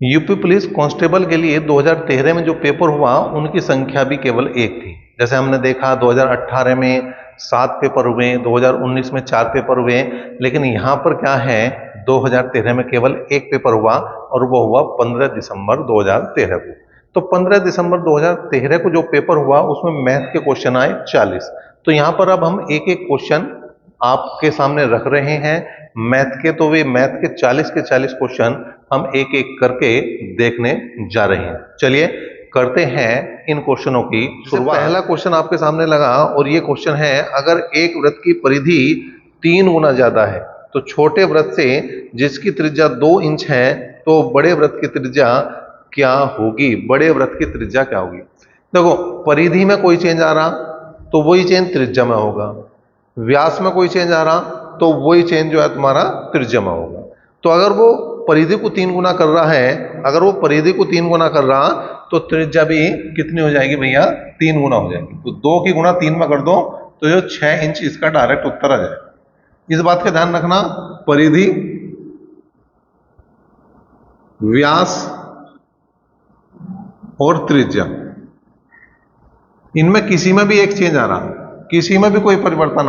UP police constable के लिए 2013 में जो पेपर हुआ उनकी संख्या भी केवल एक थी। जैसे हमने देखा 2018 में 7 पेपर हुए, 2019 में 4 पेपर हुए, लेकिन यहाँ पर क्या है, 2013 में केवल एक पेपर हुआ और वो हुआ 15 दिसंबर 2013 को। तो 15 दिसंबर 2013 को जो पेपर हुआ उसमें मैथ के क्वेश्चन आए 40। तो यहाँ पर अब हम एक एक क्वेश्चन आपके सामने रख रहे हैं मैथ के। तो वे मैथ के 40 क्वेश्चन हम एक एक करके देखने जा रहे हैं। चलिए करते हैं इन क्वेश्चनों की शुरुआत। पहला क्वेश्चन आपके सामने लगा और ये क्वेश्चन है, अगर एक वृत्त की परिधि 3 गुना ज्यादा है तो छोटे वृत्त से जिसकी त्रिज्या 2 इंच है तो बड़े वृत्त की त्रिज्या क्या होगी? बड़े वृत्त की त्रिज्या क्या होगी? देखो, परिधि में कोई चेंज आ रहा तो वही चेंज त्रिज्या में होगा, व्यास में कोई चेंज आ रहा तो वही चेंज जो है तुम्हारा त्रिज्या में होगा। तो अगर वो परिधि को 3 गुना कर रहा है, अगर वो परिधि को 3 गुना कर रहा तो त्रिज्या भी कितनी हो जाएगी भैया? 3 गुना हो जाएगी। तो 2 की गुणा 3 में कर दो तो जो 6 इंच इसका डायरेक्ट उत्तर आ जाएगा। इस बात का ध्यान रखना, परिधि, व्यास और त्रिज्या, इनमें किसी में भी एक चेंज आ रहा, किसी में भी कोई परिवर्तन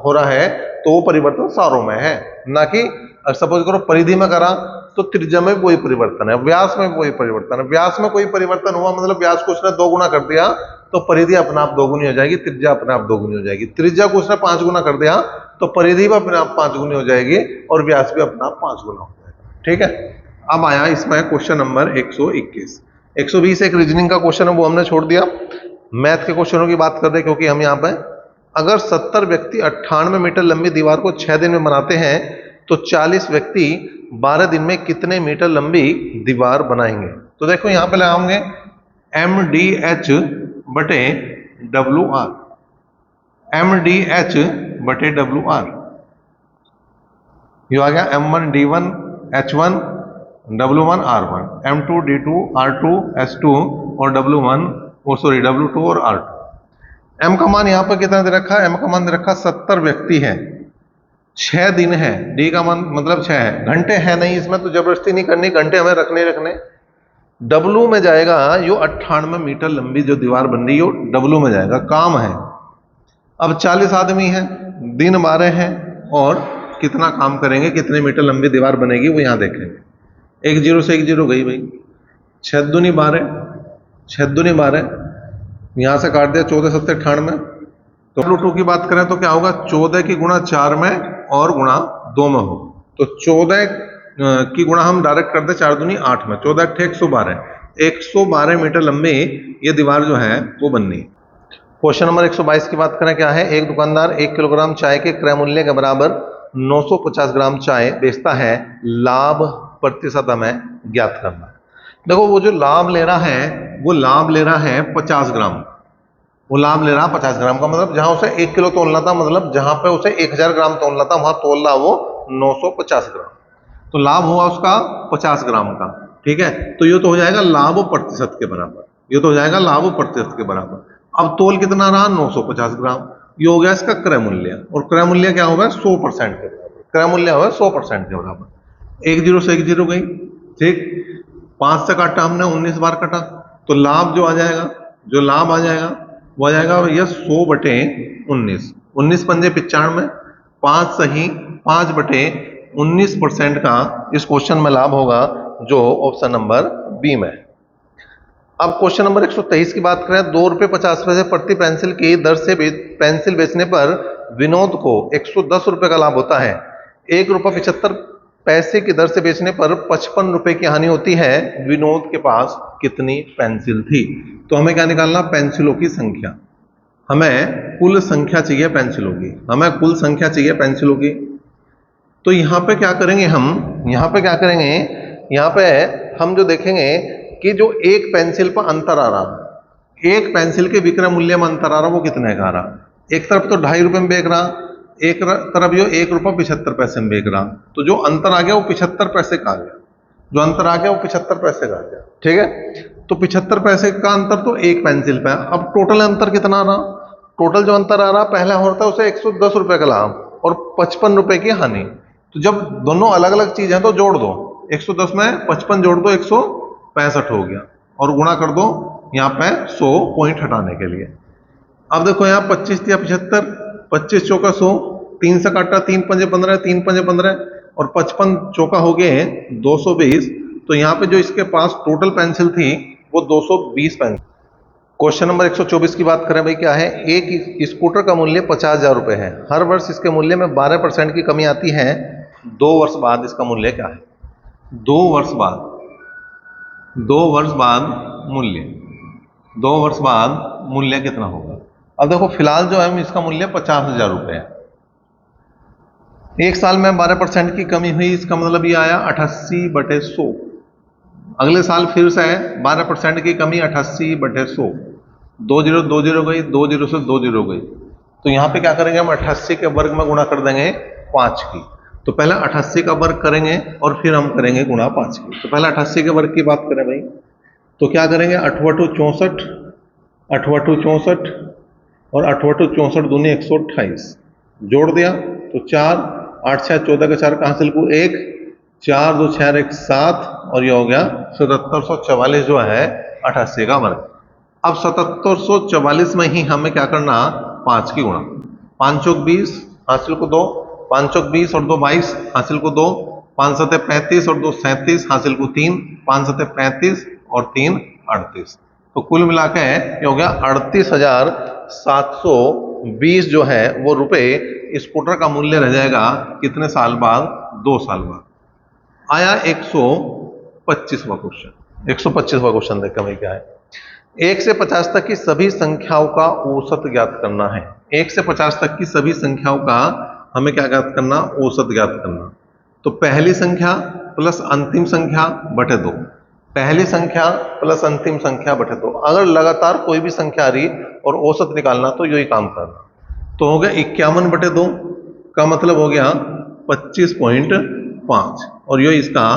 हो रहा है तो वो परिवर्तन सारों में है, ना कि सपोज करो परिधि में करा तो त्रिज्या में कोई परिवर्तन है, व्यास में कोई परिवर्तन है। व्यास में कोई परिवर्तन हुआ मतलब व्यास को उसने 2 गुना कर दिया तो परिधि अपने आप 2 गुनी हो जाएगी, त्रिज्या अपने आप 2 गुनी हो जाएगी। त्रिज्या को उसने 5 गुना कर दिया तो परिधि भी अपने आप 5 गुनी हो जाएगी और व्यास भी अपने आप 5 गुना हो जाएगा। ठीक है, अब आया इसमें क्वेश्चन नंबर 121। 120 एक रीजनिंग का क्वेश्चन है, वो हमने छोड़ दिया। मैथ के क्वेश्चनों की बात कर रहे हैं क्योंकि हम यहाँ पे, अगर 70 व्यक्ति 98 मीटर लंबी दीवार को 6 दिन में बनाते हैं तो 40 व्यक्ति 12 दिन में कितने मीटर लंबी दीवार बनाएंगे? तो देखो यहाँ पे लगाओगे MDH बटे WR, MDH बटे WR, ये आ गया M1D1 H1 W1 R1, M2 D2 R2 S2 और W2 और R2। M का मान यहाँ पर कितना दे रखा है? M का मान दे रखा 70 व्यक्ति है, 6 दिन है, D का मान मतलब 6 है, घंटे है नहीं इसमें तो जबरदस्ती नहीं करनी, घंटे हमें रखने। W में जाएगा, यो 98 मीटर लंबी जो दीवार बन रही है W में जाएगा, काम है। अब 40 आदमी हैं, दिन 12 हैं और कितना काम करेंगे, कितने मीटर लंबी दीवार बनेगी वो यहाँ देखेंगे। 1 0 से 1 0 गई भाई, 6 दूनी 12, 6 दूनी 12, यहां से काट दिया 14 7 98। तो W2 की बात करें तो क्या होगा? 14 की गुणा 4 में और गुणा 2 में हो, तो 14 की गुणा हम डायरेक्ट कर दे 4 दूनी 8 में, 14 8 112, 112 मीटर लंबी ये दीवार जो है वो बननी है। क्वेश्चन नंबर 122 की बात करें, क्या है? एक दुकानदार 1 किलोग्राम चाय के क्रय मूल्य के बराबर 950 ग्राम चाय बेचता है, लाभ प्रतिशत हमें ज्ञात करना है। देखो, वो जो लाभ ले रहा है वो लाभ ले रहा है 50 ग्राम, वो लाभ ले रहा 50 ग्राम का मतलब जहां उसे 1 किलो तोलना था, मतलब जहां पे उसे 1000 ग्राम तोलना था वहां तोल रहा वो 950 ग्राम, तो लाभ हुआ उसका 50 ग्राम का। ठीक है, तो ये तो हो जाएगा लाभ प्रतिशत के बराबर, ये तो हो जाएगा लाभ प्रतिशत के बराबर। अब तोल कितना रहा? 950 ग्राम, ये हो गया इसका क्रय मूल्य, और क्रय मूल्य क्या होगा? 100% के बराबर, क्रय मूल्य होगा 100% के बराबर। 1 0 से 1 0 गई, ठीक, 5 से काटा हमने, 19 बार कटा, तो लाभ जो आ जाएगा, जो लाभ आ जाएगा वो आ जाएगा ये 100 बटे 19, 19 पंजे 95, 5 सही 5 बटे 19% का इस क्वेश्चन में लाभ होगा, जो ऑप्शन नंबर बी में है। अब क्वेश्चन नंबर 123 की बात करें, 2 रुपये 50 पैसे प्रति पेंसिल की दर से पेंसिल बेचने पर विनोद को 110 रुपए का लाभ होता है। 1 रुपये 75 पैसे की दर से बेचने पर 55 रुपए की हानि होती है। विनोद के पास कितनी पेंसिल थी? तो हमें क्या निकालना? पेंसिलों की संख्या, हमें कुल संख्या चाहिए पेंसिलों की, हमें कुल संख्या चाहिए पेंसिलों की। तो यहाँ पे क्या करेंगे हम, यहाँ पे क्या करेंगे, यहाँ पे हम जो देखेंगे कि जो एक पेंसिल पर अंतर आ रहा, एक पेंसिल के विक्रय मूल्य में अंतर आ रहा, वो कितने का आ रहा? एक तरफ तो 2.5 रुपए में बेच रहा, एक तरफ जो 1 रुपये 75 पैसे में बेच रहा, तो जो अंतर आ गया वो 75 पैसे का आ गया, जो अंतर आ गया वो 75 पैसे का आ गया। ठीक है, तो 75 पैसे का अंतर तो एक पेंसिल पे। अब टोटल अंतर कितना आ रहा? टोटल जो अंतर आ रहा पहला होता है उसे 110 रुपए का लाभ और 55 रुपए की हानि। तो जब दोनों अलग अलग चीज है तो जोड़ दो, 110 में 55 जोड़ दो 165 हो गया, और गुणा कर दो यहाँ पे 100 पॉइंट हटाने के लिए। अब देखो यहाँ 25 या 75, 25 चौका 100, 3 से काटा 3 पंजे 15, 3 पंजे 15, और 55 चौका हो गए 220। तो यहाँ पे जो इसके पास टोटल पेंसिल थी वो 220 पेंसिल। क्वेश्चन नंबर 124 की बात करें भाई, क्या है, एक स्कूटर का मूल्य 50,000 रुपए है, हर वर्ष इसके मूल्य में 12% की कमी आती है, 2 वर्ष बाद इसका मूल्य क्या है? 2 वर्ष बाद, 2 वर्ष बाद मूल्य, 2 वर्ष बाद मूल्य कितना होगा? अब देखो फिलहाल जो है इसका मूल्य 50,000 रुपए है। एक साल में 12% की कमी हुई, इसका मतलब ये आया 88/100। अगले साल फिर से 12% की कमी, 88/100, 2 जीरो 2 जीरो गई, 2 जीरो से 2 जीरो गई। तो यहाँ पे क्या करेंगे हम, 88 के वर्ग में गुणा कर देंगे 5 की। तो पहले 88 का वर्ग करेंगे और फिर हम करेंगे गुणा 5 की। तो पहले 88 के वर्ग की बात करें भाई, तो क्या करेंगे, 8×8 64, 8×8 64, और 8×8 64 दूनी 128, जोड़ दिया तो 4, 8 6 14 के 4 का हासिल को 1, 4 2 6 1 7, और ये हो गया 7744 जो है 88 का वर्ग। अब 7744 में ही हमें क्या करना, 5 की गुणा, 5 चौक 20 हासिल को 2, 5 चौक 20 और 2 22 हासिल को 2, 5 7 35 और 2 37 हासिल को 3, 5 7 35 और 3 38। तो कुल मिला के ये हो गया 38,720 जो है वो रुपए स्कूटर का मूल्य रह जाएगा कितने साल बाद? 2 साल बाद। आया 125वां क्वेश्चन। 125वां क्वेश्चन देखते हैं क्या है। 1 से 50 तक की सभी संख्याओं का औसत ज्ञात करना है। 1 से 50 तक की सभी संख्याओं का हमें क्या ज्ञात करना? औसत ज्ञात करना। तो पहली संख्या प्लस अंतिम संख्या बटे 2, पहली संख्या प्लस अंतिम संख्या बटे 2। अगर लगातार कोई भी संख्या आ रही और औसत निकालना तो यही काम करना। तो हो गया 51/2 का मतलब हो गया 25.5, और ये इसका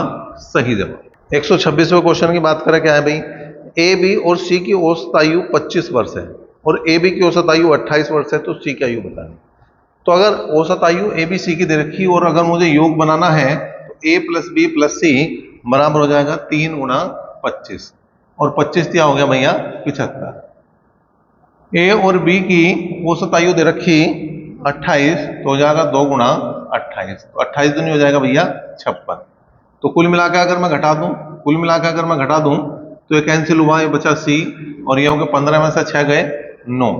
सही जवाब। 126वें क्वेश्चन की बात करें, क्या है भाई, ए बी और सी की औसत आयु 25 वर्ष है और ए बी की औसत आयु 28 वर्ष है, तो सी की आयु बतानी। तो अगर औसत आयु ए बी सी की दे रखी और अगर मुझे योग बनाना है तो ए प्लस बी प्लस सी बराबर हो जाएगा 3 × 25, और 25 क्या हो गया भैया 75। ए और बी की औसत आयु दे रखी 28, तो हो जाएगा 2 × 28, तो 28 दूनी हो जाएगा भैया 56। तो कुल मिलाकर अगर मैं घटा दूं, कुल मिलाकर अगर मैं घटा दूं तो ये कैंसिल हुआ, ये बचा सी, और ये हो गया 15 में से 6 गए 9,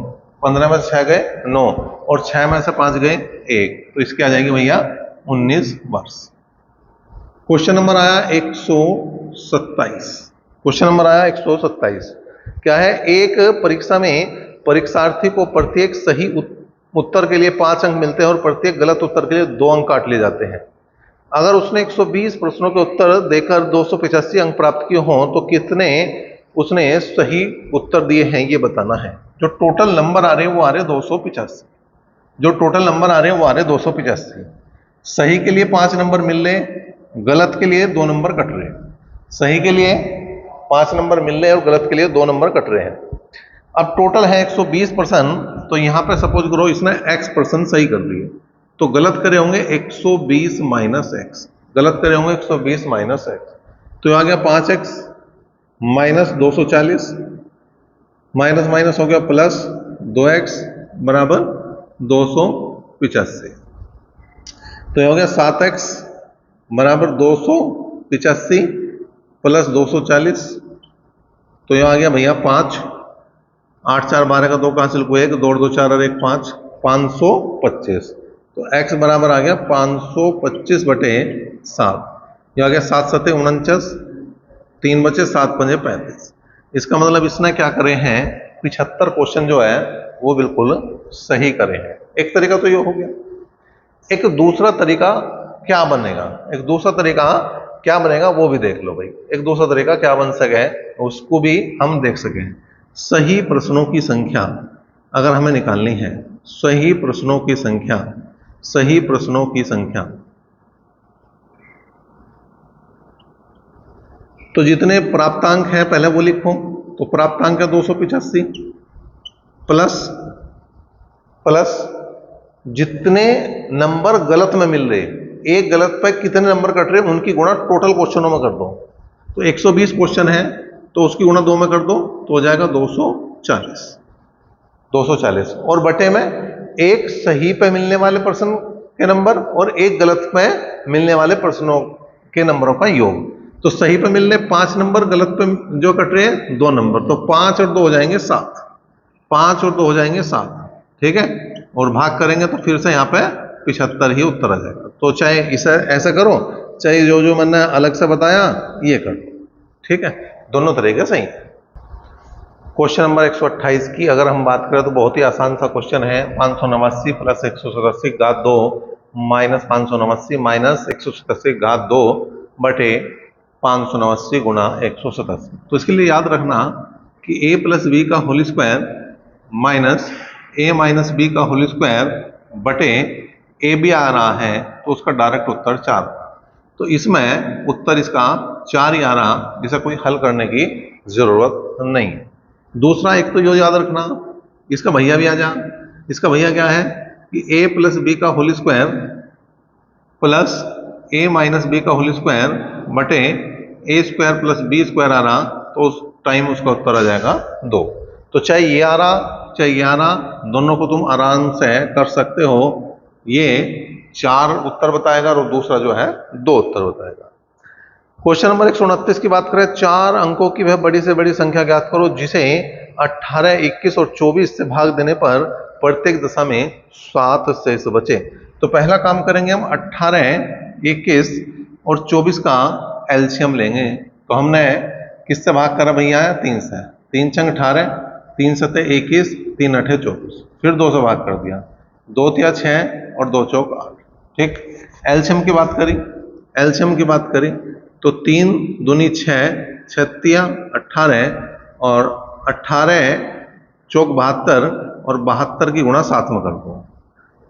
15 में से 6 गए 9, और 6 में से 5 गए 1, तो इसकी आ जाएगी भैया 19 वर्ष। क्वेश्चन नंबर आया 127। क्वेश्चन नंबर आया 127। क्या है, एक परीक्षा में परीक्षार्थी को प्रत्येक सही उत्तर के लिए 5 अंक मिलते हैं और प्रत्येक गलत उत्तर के लिए 2 अंक काट लिए जाते हैं। अगर उसने 120 प्रश्नों के उत्तर देकर 285 अंक प्राप्त किए हों तो कितने उसने सही उत्तर दिए हैं ये बताना है। जो टोटल नंबर आ रहे हैं वो आ रहे 285, जो टोटल नंबर आ रहे हैं वो आ रहे 285। सही के लिए 5 नंबर मिल रहे, गलत के लिए 2 नंबर कट रहे। सही के लिए 5 नंबर मिल रहे और गलत के लिए 2 नंबर कट रहे हैं। अब टोटल है 120%, तो यहां पे सपोज करो इसने x% सही कर दिए, तो गलत करे होंगे 120 माइनस x, गलत करे होंगे 120 माइनस x, तो आ गया 5x माइनस 240, माइनस माइनस हो गया प्लस 2x बराबर 285, तो ये हो गया 7x बराबर 285 प्लस 240, तो ये आ गया भैया 5, 8 4 12 का 2 का हासिल को 1, 2 2 4 और 1 5, 525। तो x बराबर आ गया 525/7, ये आ गया 7 7 49, 3 बचे 7 5 35। इसका मतलब इसने क्या करे हैं, 75 क्वेश्चन जो है वो बिल्कुल सही करे हैं। एक तरीका तो ये हो गया। एक दूसरा तरीका क्या बनेगा, एक दूसरा तरीका क्या बनेगा वो भी देख लो भाई। एक दूसरा तरीका क्या बन सके उसको भी हम देख सकें। सही प्रश्नों की संख्या अगर हमें निकालनी है, सही प्रश्नों की संख्या, सही प्रश्नों की संख्या, तो जितने प्राप्तांक हैं पहले वो लिखो। तो प्राप्तांक है 285 प्लस जितने नंबर गलत में मिल रहे, एक गलत पे कितने नंबर कट रहे हैं उनकी गुणा टोटल क्वेश्चनों में कर दो। तो 120 क्वेश्चन है तो उसकी गुणा 2 में कर दो तो हो जाएगा 240। 240 और बटे में एक सही पे मिलने वाले प्रश्न के नंबर और एक गलत पे मिलने वाले प्रश्नों के नंबरों का योग। तो सही पे मिलने 5 नंबर, गलत पे जो कट रहे हैं 2 नंबर, तो 5 और 2 हो जाएंगे 7। 5 और 2 हो जाएंगे 7, ठीक है। और भाग करेंगे तो फिर से यहाँ पे 75 ही उत्तर आ जाएगा। तो चाहे इसे ऐसा करो, चाहे जो जो मैंने अलग से बताया ये करो, ठीक है, दोनों तरीके सही है। क्वेश्चन नंबर 128 की अगर हम बात करें तो बहुत ही आसान सा क्वेश्चन है। 589 प्लस 187 घात 2 माइनस 589 माइनस 187 घात 2 बटे 589 गुणा 187। तो इसके लिए याद रखना कि a प्लस बी का whole square minus a minus B का होल स्क्वायर बटे ए बी आ रहा है तो उसका डायरेक्ट उत्तर 4। तो इसमें उत्तर इसका 4 ही आ रहा, जिसे कोई हल करने की जरूरत नहीं है। दूसरा एक तो जो याद रखना, इसका भैया भी आ जा। इसका भैया क्या है कि a प्लस बी का whole square plus a minus B का होल स्क्वायर बटे a square plus B square आ रहा, तो उस टाइम उसका उत्तर आ जाएगा 2। तो चाहे ये आ रहा चाहे ये आ रहा, दोनों को तुम आराम से कर सकते हो। ये 4 उत्तर बताएगा और दूसरा जो है 2 उत्तर बताएगा। क्वेश्चन नंबर 129 की बात करें, 4 अंकों की वह बड़ी से बड़ी संख्या ज्ञात करो जिसे 18, 21 और 24 से भाग देने पर प्रत्येक दशा में 7 शेष बचे। तो पहला काम करेंगे हम 18, 21 और 24 का एलसीएम लेंगे। तो हमने किससे भाग करा भैया है 3 से। 3 छंग 18, 3 सते 21, 3 अठे 24, फिर 2 से भाग कर दिया, 2 तिया 6 और 2 चौक 8, ठीक। एलसीएम की बात करी, एलसीएम की बात करी तो 3 दूनी 6, 6 तिया 18 और 18 चौक 72 और 72 की गुणा 7 में कर दो।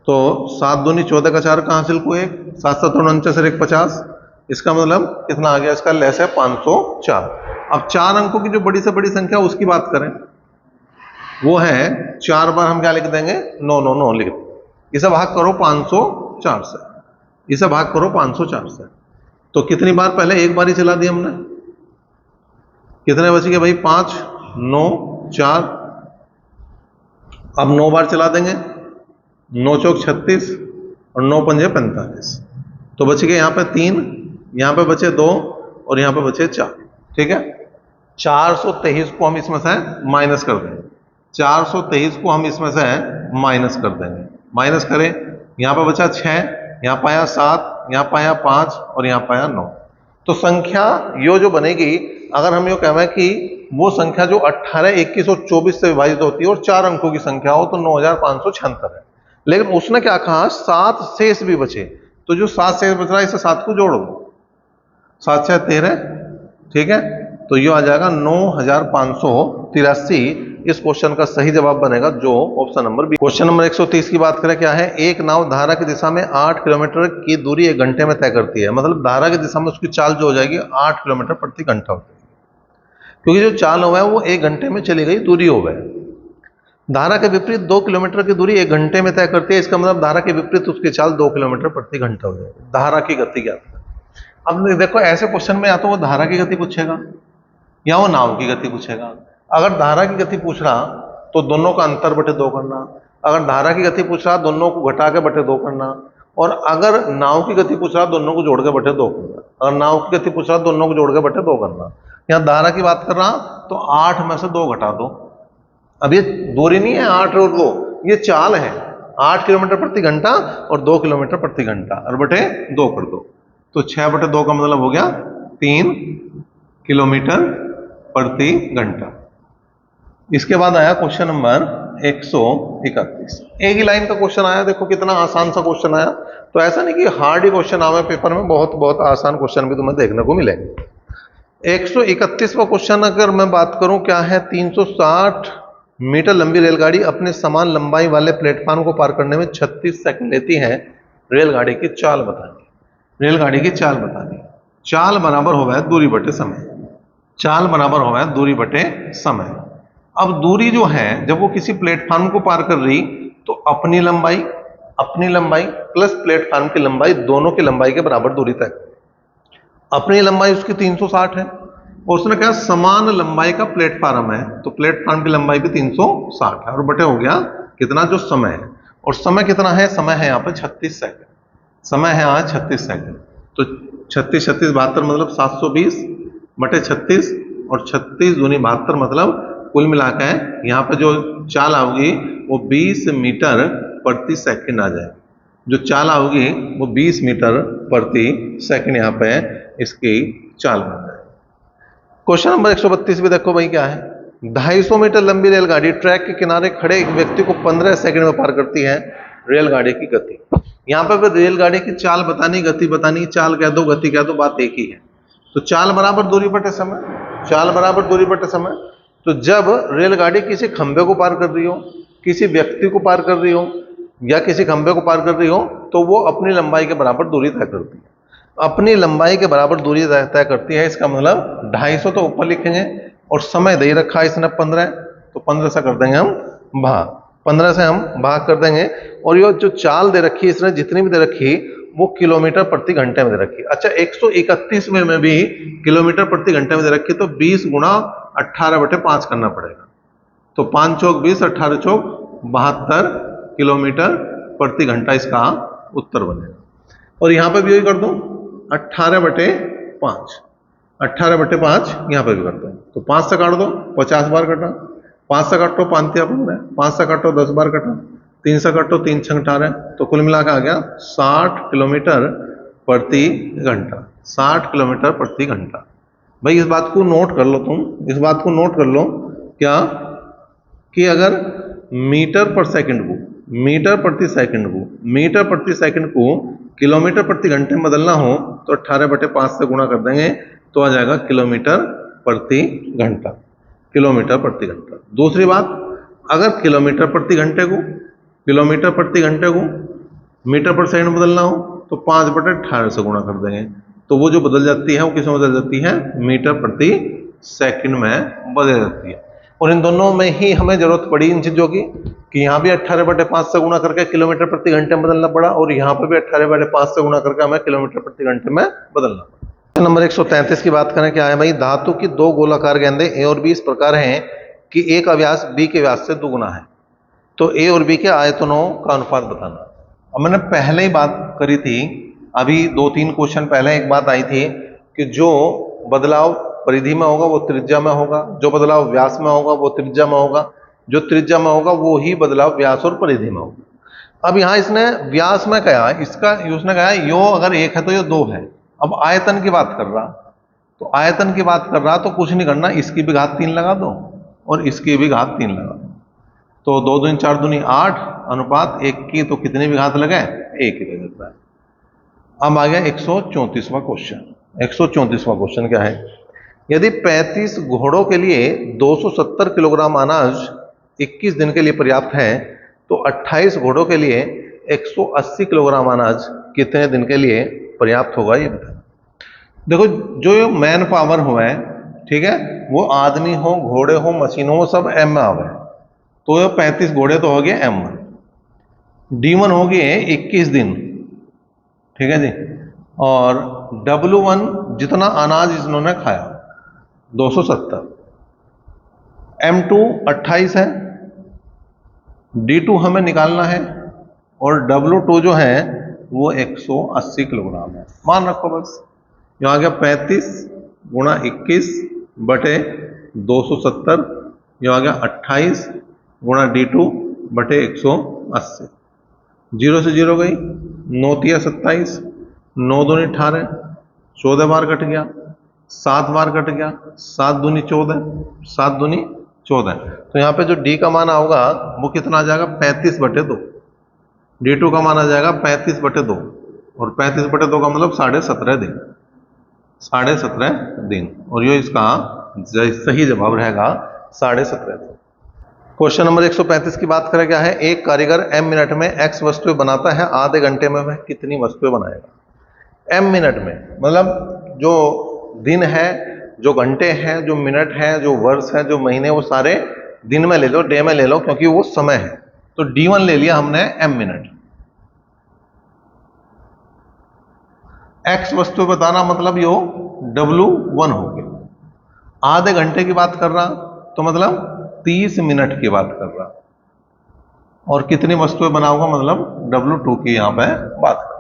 तो 7 दूनी 14 का 4 कहाँ हासिल को 1, 7 7 49 और 1 50। इसका मतलब कितना आ गया, इसका लेस है 504। अब 4 अंकों की जो बड़ी से बड़ी संख्या उसकी बात करें, वो है 4 बार हम क्या लिख देंगे 9 9 9 लिख देंगे। इसे भाग करो 504 से, इसे भाग करो 504 से। तो कितनी बार, पहले एक बार ही चला दिया हमने, कितने बच गए भाई 5 9 4। अब 9 बार चला देंगे, 9 चौक 36 और 9 पंजे 45। तो बच गए यहाँ पे 3, यहाँ पे बचे 2 और यहाँ पे बचे 4, ठीक है। 423 को हम इसमें से माइनस कर देंगे, 423 को हम इसमें से माइनस कर देंगे। माइनस करें, यहाँ पे बचा 6, यहाँ पाया 7, यहाँ पाया 5 और यहाँ पाया 9। तो संख्या यो जो बनेगी, अगर हम यो कहें कि वो संख्या जो 18, 21 और 24 से विभाजित होती है और 4 अंकों की संख्या हो तो 9576 है। लेकिन उसने क्या कहा 7 शेष भी बचे, तो जो 7 शेष बच रहा है इसे 7 को जोड़ दो, 7 6 13, ठीक है। तो ये आ जाएगा 9583। इस क्वेश्चन का सही जवाब बनेगा जो option number B. Question number 130 की बात करें, क्या है, एक नाव धारा की दिशा में 8 किलोमीटर की दूरी 1 घंटे में तय करती है। मतलब धारा की दिशा में उसकी चाल जो हो जाएगी 8 किलोमीटर प्रति घंटा हो जाएगी, क्योंकि जो चाल हुआ है वो 1 घंटे में चली गई दूरी हो गई। धारा के विपरीत 2 किलोमीटर की दूरी 1 घंटे में तय करती है, इसका मतलब धारा के विपरीत उसकी चाल 2 किलोमीटर प्रति घंटा हो जाएगी। धारा की गति क्या है। अब देखो ऐसे क्वेश्चन में या तो वो धारा की गति पूछेगा या वो नाव की गति पूछेगा। अगर धारा की गति पूछ रहा तो दोनों का अंतर बटे 2 करना, अगर धारा की गति पूछ रहा दोनों को घटा के बटे 2 करना, और अगर नाव की गति पूछ रहा दोनों को जोड़ के बटे 2 करना, अगर नाव की गति पूछ रहा दोनों को जोड़ के बटे 2 करना। यहाँ धारा की बात कर रहा तो 8 में से 2 घटा दो। अब ये दूरी नहीं है 8 और 2, ये चाल है 8 किलोमीटर प्रति घंटा और 2 किलोमीटर प्रति घंटा, और बटे 2 कर दो। तो 6 बटे 2 का मतलब हो गया 3 किलोमीटर प्रति घंटा। इसके बाद आया क्वेश्चन नंबर 131। एक ही लाइन का क्वेश्चन आया, देखो कितना आसान सा क्वेश्चन आया। तो ऐसा नहीं कि हार्ड ही क्वेश्चन आवे पेपर में, बहुत बहुत आसान क्वेश्चन भी तुम्हें देखने को मिलेंगे। 131वां क्वेश्चन अगर मैं बात करूं, क्या है, 360 मीटर लंबी रेलगाड़ी अपने समान लंबाई वाले प्लेटफॉर्म को पार करने में 36 सेकंड लेती है। रेलगाड़ी की चाल बतानी, रेलगाड़ी की चाल बतानी। चाल बराबर हो गया दूरी बटे समय, चाल बराबर हो गया दूरी बटे समय। अब दूरी जो है, जब वो किसी प्लेटफॉर्म को पार कर रही तो अपनी लंबाई अपनी लंबाई प्लस प्लेटफार्म की लंबाई, दोनों की लंबाई के बराबर दूरी तय। अपनी लंबाई उसकी 360 है और उसने कहा समान लंबाई का प्लेटफार्म है, तो प्लेटफार्म की लंबाई भी 360 है और बटे हो गया कितना, जो समय है। और समय कितना है, समय है यहाँ पे 36 सेकंड, समय है यहाँ 36 सेकंड। तो 36 36 72 मतलब 720 बटे 36 और 36 दूनी 72 मतलब कुल मिलाकर यहाँ पे जो चाल आओगी वो 20 मीटर प्रति सेकंड आ जाएगी। जो चाल आओगी वो 20 मीटर प्रति सेकंड यहाँ पे इसकी चाल बन जाएगी। क्वेश्चन नंबर 132 भी देखो भाई क्या है। 250 मीटर लंबी रेलगाड़ी ट्रैक के किनारे खड़े एक व्यक्ति को 15 सेकंड में पार करती है। रेलगाड़ी की गति, यहाँ पे रेलगाड़ी की चाल बतानी, गति बतानी, चाल कह दो गति कह दो, बात एक ही है। तो चाल बराबर दूरी बटे समय, चाल बराबर दूरी बटे समय। तो जब रेलगाड़ी किसी खंभे को पार कर रही हो, किसी व्यक्ति को पार कर रही हो या किसी खंभे को पार कर रही हो, तो वो अपनी लंबाई के बराबर दूरी तय करती है। अपनी लंबाई के बराबर दूरी तय करती है, इसका मतलब 250 तो ऊपर लिखेंगे और समय दे रखा है इसने 15, तो 15 से कर देंगे हम भाग, 15 से हम भाग कर देंगे। और ये जो चाल दे रखी है इसने जितनी भी दे रखी वो किलोमीटर प्रति घंटे में दे रखी। अच्छा 131 में भी किलोमीटर प्रति घंटे में दे रखी, तो 20 गुणा 18/5 करना पड़ेगा। तो 5 चौक 20, 18 चौक 72 किलोमीटर प्रति घंटा इसका उत्तर बनेगा। और यहाँ पे भी यही कर दो 18/5, 18/5 यहाँ पे भी कर दो। तो 5 से काट दो 50 बार कटा, 5 से काटो 5 तिया 15, 5 से काटो 10 बार कटा, 3 से काटो 3 छंग 18, तो कुल मिलाकर आ गया 60 किलोमीटर प्रति घंटा, 60 किलोमीटर प्रति घंटा। भाई इस बात को नोट कर लो तुम, इस बात को नोट कर लो क्या, कि अगर मीटर पर सेकंड को, मीटर प्रति सेकंड को, मीटर प्रति सेकंड को किलोमीटर प्रति घंटे में बदलना हो तो 18/5 से गुणा कर देंगे तो आ जाएगा किलोमीटर प्रति घंटा, किलोमीटर प्रति घंटा। दूसरी बात, अगर किलोमीटर प्रति घंटे को, किलोमीटर प्रति घंटे को मीटर पर सेकंड बदलना हो तो 5/18 से गुणा कर देंगे, तो वो जो बदल जाती है वो किस में बदल जाती है, मीटर प्रति सेकंड में बदल जाती है। और इन दोनों में ही हमें जरूरत पड़ी इन चीजों की, कि यहाँ भी 18/5 से गुणा करके किलोमीटर प्रति घंटे में बदलना पड़ा और यहाँ पे भी 18/5 से गुणा करके हमें किलोमीटर प्रति घंटे में बदलना पड़ा। नंबर 133 की बात करें, क्या है भाई, धातु की दो गोलाकार गेंदें ए और बी इस प्रकार हैं कि ए का व्यास बी के व्यास से दुगुना है, तो ए और बी के आयतनों का अनुपात बताना। अब मैंने पहले ही बात करी थी, अभी 2-3 क्वेश्चन पहले एक बात आई थी कि जो बदलाव परिधि में होगा वो त्रिज्या में होगा, जो बदलाव व्यास में होगा वो त्रिज्या में होगा, जो त्रिज्या में होगा वो ही बदलाव व्यास और परिधि में होगा। अब यहाँ इसने व्यास में कहा, इसका उसने कहा यो अगर 1 है तो ये 2 है। अब आयतन की बात कर रहा, तो आयतन की बात कर रहा तो कुछ नहीं करना, इसकी भी घात 3 लगा दो और इसकी भी घात 3 लगा दो, तो 2 दूनी 4 दूनी 8 अनुपात 1 की, तो कितनी भी घात लगे 1 ही लग जाता है। अब आ गया 134वां क्वेश्चन। 134वां क्वेश्चन क्या है, यदि 35 घोड़ों के लिए 270 किलोग्राम अनाज 21 दिन के लिए पर्याप्त है तो 28 घोड़ों के लिए 180 किलोग्राम अनाज कितने दिन के लिए पर्याप्त होगा, ये बताना। देखो जो मैन पावर हुआ है, ठीक है, वो आदमी हो, घोड़े हो, मशीन हो, सब एम में आवे, तो ये 35 घोड़े तो हो गए M1, D1 हो गए 21 दिन, ठीक है जी, और W1 जितना अनाज इन्होंने खाया 270, M2 28 है, D2 हमें निकालना है और W2 जो है वो 180 किलोग्राम है। मान रखो बस, यहाँ आ गया 35 गुणा 21 बटे 270, ये आ गया 28 गुणा D2 बटे 180, 0 से 0 गई, 9 तिया 27, 9 दूनी 18, 14 बार कट गया, 7 बार कट गया, 7 दूनी 14, 7 दूनी 14। तो यहाँ पे जो D का मान आएगा वो कितना आ जाएगा, 35/2। D2 का मान आ जाएगा 35/2 और 35/2 का मतलब 17.5 दिन, 17.5 दिन, और ये इसका सही जवाब रहेगा 17.5 दिन। क्वेश्चन नंबर 135 की बात करें, क्या है, एक कारीगर m मिनट में x वस्तुएं बनाता है, आधे घंटे में वह कितनी वस्तुएं बनाएगा। m मिनट में मतलब जो दिन है, जो घंटे हैं, जो मिनट है, जो वर्ष है, जो महीने, वो सारे दिन में ले लो, डे में ले लो, क्योंकि वो समय है। तो D1 ले लिया हमने m मिनट, एक्स वस्तु बताना मतलब यो W1 हो गया। आधे घंटे की बात कर रहा तो मतलब 30 मिनट की बात कर रहा, और कितनी वस्तुएं बना होगा मतलब W2 की यहां पे बात कर रहा।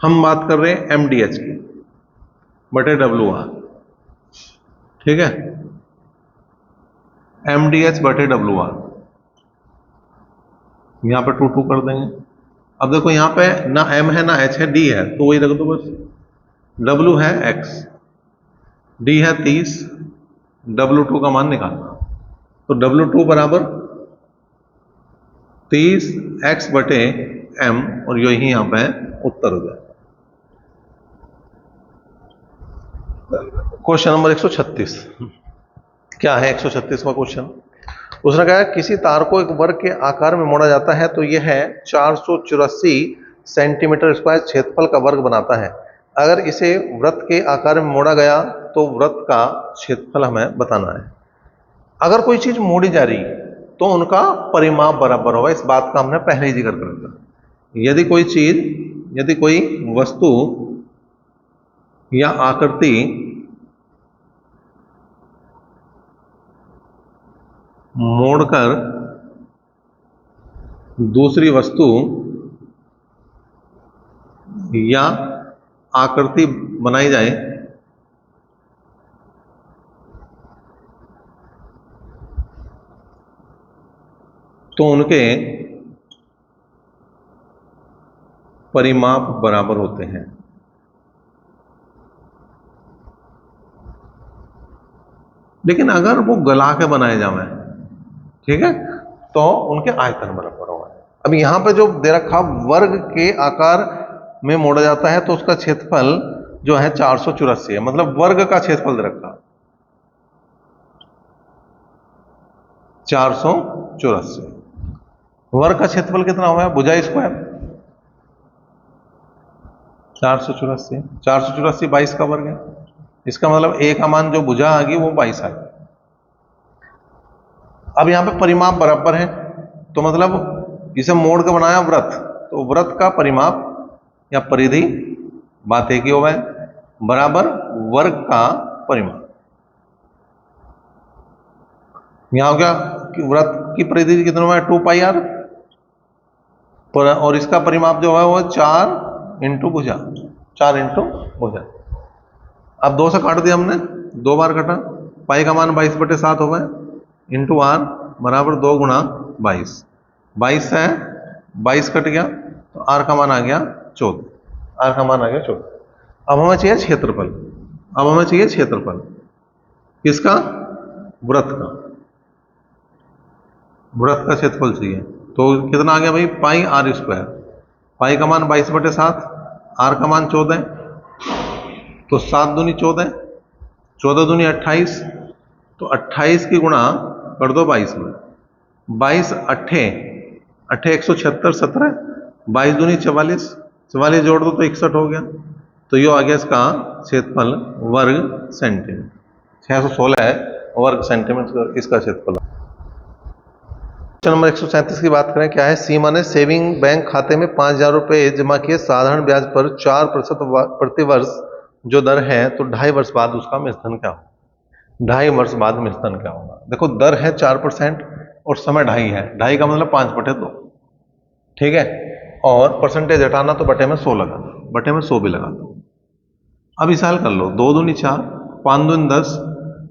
हम बात कर रहे हैं MDH की बटे WR, ठीक है, MDH बटे WR, यहां पे 2 कर देंगे। अब देखो यहां पे ना M है ना H है, D है, तो वही रख दो बस। W है X, D है 30, W2 का मान निकालना, तो W2 बराबर 30x बटे M, और यही यहां पे उत्तर हो जाए। क्वेश्चन नंबर 136 क्या है? 136 का क्वेश्चन, उसने कहा किसी तार को एक वर्ग के आकार में मोड़ा जाता है तो यह है 484 सेंटीमीटर स्क्वायर क्षेत्रफल का वर्ग बनाता है। अगर इसे वृत्त के आकार में मोड़ा गया तो वृत्त का क्षेत्रफल हमें बताना है। अगर कोई चीज मोड़ी जा रही तो उनका परिमाप बराबर होगा, इस बात का हमने पहले ही जिक्र कर दिया। यदि कोई वस्तु या आकृति मोड़कर दूसरी वस्तु या आकृति बनाई जाए तो उनके परिमाप बराबर होते हैं। लेकिन अगर वो गला के बनाए जावे, ठीक है, तो उनके आयतन बराबर होगा। अब यहां पे जो दे रखा वर्ग के आकार में मोड़ा जाता है तो उसका क्षेत्रफल जो है 484 है, मतलब वर्ग का क्षेत्रफल दे रखा 484। वर्ग का क्षेत्रफल कितना हुआ है? भुजा स्क्वायर 484, 484 22 का वर्ग है। इसका मतलब ए का मान जो भुजा आ गई वो 22 आ गई। अब यहां पे परिमाप बराबर है, तो मतलब इसे मोड़ के बनाया वृत्त, तो वृत्त का परिमाप या परिधि बात एक ही होगा बराबर वर्ग का परिमाप। यहां हो गया कि वृत्त की परिधि कितना हुआ है? 2πr, और इसका परिमाप जो है वो 4 इंटू भुजा, 4 इंटू भुजा। अब 2 से काट दिया हमने, 2 बार कटा, पाई का मान 22/7 हो गए, इंटू आर बराबर 2 गुणा 22, 22 है 22 कट गया तो आर का मान आ गया 14, आर का मान आ गया 14। अब हमें चाहिए क्षेत्रफल, अब हमें चाहिए क्षेत्रफल किसका? वृत्त का, वृत्त का क्षेत्रफल चाहिए। तो कितना आ गया भाई? पाई आर स्क्वायर, पाई का मान 22/7, आर का मान 14, तो 7 दूनी 14, 14 दूनी 28, तो 28 की गुणा कर दो 22 में, 22 अट्ठे 176, 17, 22 दूनी 44, 44 जोड़ दो तो 61 हो गया। तो ये आ गया इसका क्षेत्रफल वर्ग सेंटीमीटर, 616 है वर्ग सेंटीमीटर इसका क्षेत्रफल। क्वेश्चन नंबर 137 की बात करें, क्या है? सीमा ने सेविंग बैंक खाते में 5,000 रुपए जमा किए, साधारण ब्याज पर 4% प्रति वर्ष जो दर है, तो 2.5 वर्ष बाद उसका मिश्रण क्या होगा? 2.5 वर्ष बाद मिश्रण क्या होगा? देखो दर है 4% और समय 2.5 है, 2.5 का मतलब 5/2, ठीक है, और परसेंटेज हटाना तो बटे में 100 लगा, बटे में 100 भी लगा दो। अब इस हाल कर लो, 2 दूनी 4, 5 दूनी 10,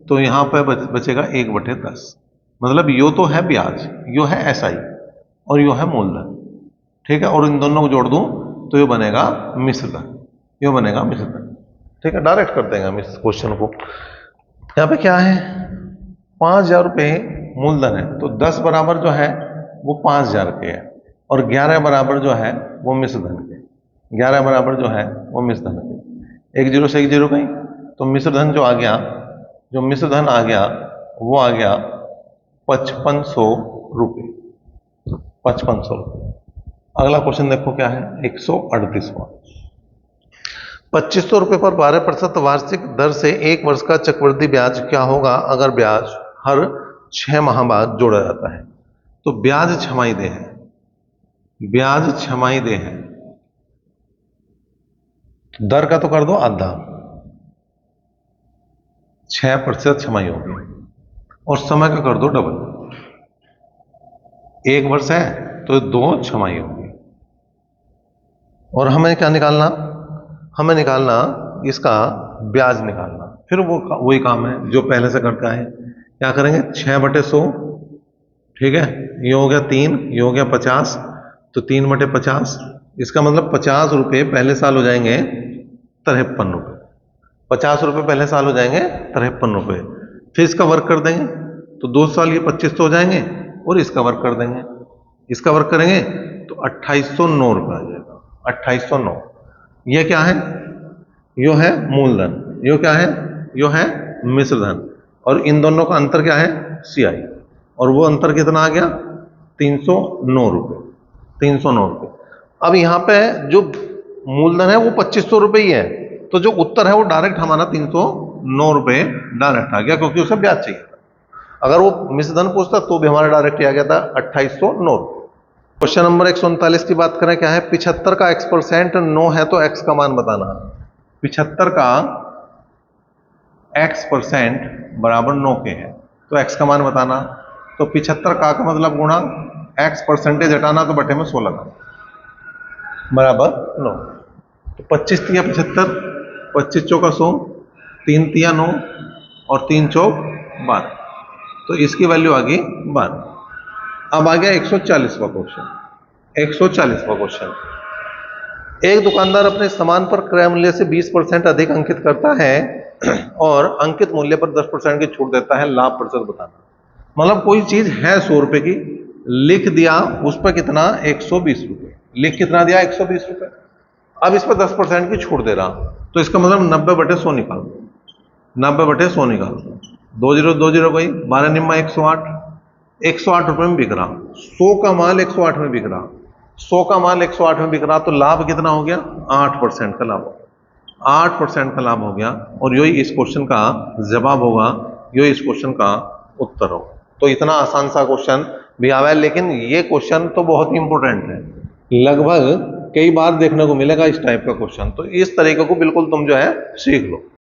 तो यहां पर बचेगा 1/10, मतलब यो तो है ब्याज, यो है SI और यो है मूलधन, ठीक है, और इन दोनों को जोड़ दूं तो ये बनेगा मिश्रधन, यो बनेगा मिश्रधन, ठीक है। डायरेक्ट कर देंगे हम इस क्वेश्चन को। यहाँ पे क्या है? 5,000 रुपये मूलधन है, तो 10 बराबर जो है वो 5,000 के है, और 11 बराबर जो है वो मिश्रधन के, 11 बराबर जो है वो मिश्रधन के, 1 0 से 1 0 गई, तो मिश्रधन जो आ गया, जो मिश्रधन आ गया वो आ गया 5500 रुपये, 5500 रुपये। अगला क्वेश्चन देखो क्या है? 138वां, 2500 रुपये पर 12% वार्षिक दर से 1 वर्ष का चक्रवृद्धि ब्याज क्या होगा अगर ब्याज हर 6 माह बाद जोड़ा जाता है? तो ब्याज छमाही दे है, ब्याज छमाही दे है, दर का तो कर दो आधा, 6% छमाही होगी, और समय का कर दो डबल। 1 वर्ष है तो 2 छमाही होगी। और हमें क्या निकालना, हमें निकालना इसका ब्याज निकालना। फिर वो वही काम है जो पहले से करता है। क्या करेंगे, 6/100, ठीक है, ये हो गया 3, ये हो गया 50, तो 3/50, इसका मतलब 50 रुपये पहले साल हो जाएंगे 53 रुपये। 50 रुपये पहले साल हो जाएंगे 53 रुपये। फिर इसका वर्क कर देंगे तो 2 साल ये 25 तो हो जाएंगे, और इसका वर्क कर देंगे, इसका वर्क करेंगे तो 2809 रुपये आ जाएगा। 2809, ये क्या है, यो है मूलधन, यो क्या है, यो है मिश्रधन, और इन दोनों का अंतर क्या है, CI, और वो अंतर कितना आ गया, 309 रुपये, 309 रुपये। अब यहाँ पे जो मूलधन है वो 2500 रुपये ही है, तो जो उत्तर है वो डायरेक्ट हमारा 309 रुपये डायरेक्ट आ गया, क्योंकि उसे ब्याज चाहिए था। अगर वो मिश्रधन पूछता तो भी हमारा डायरेक्ट आ गया था 2809 रुपये। क्वेश्चन नंबर 139 की बात करें, क्या है, 75 का x% 9 है तो x का मान बताना। 75 का x% बराबर 9 के है तो x का मान बताना। तो 75 का मतलब गुणा x परसेंटेज हटाना, तो बटे में 16 का बराबर 9। तो 25 तिया 75, 25 चौका 100, 3 तिया 9, और 3 चौक 12, तो इसकी वैल्यू आ गई 12। अब आ गया 140वां क्वेश्चन। 140वां क्वेश्चन, एक दुकानदार अपने सामान पर क्रय मूल्य से 20% अधिक अंकित करता है और अंकित मूल्य पर 10% की छूट देता है, लाभ प्रतिशत बताना। मतलब कोई चीज है 100 रुपए की, लिख दिया उस पर कितना, 120 रुपए, लिख कितना दिया, 120 रुपए। अब इस पर 10% की छूट दे रहा, तो इसका मतलब 90/100 निकाल दो, 90/100 निकाल दो, 20 गई, 12 निम्मा 108, 108 रुपए में बिक रहा, 100 का माल 108 में बिक रहा, 100 का माल 108 में बिक रहा, तो लाभ कितना हो गया, 8% का लाभ हो गया, 8% का लाभ हो गया। और यही इस क्वेश्चन का जवाब होगा, यही इस क्वेश्चन का उत्तर होगा। तो इतना आसान सा क्वेश्चन भी आया है, लेकिन ये क्वेश्चन तो बहुत ही इंपॉर्टेंट है, लगभग कई बार देखने को मिलेगा इस टाइप का क्वेश्चन। तो इस तरीके को बिल्कुल तुम जो है सीख लो।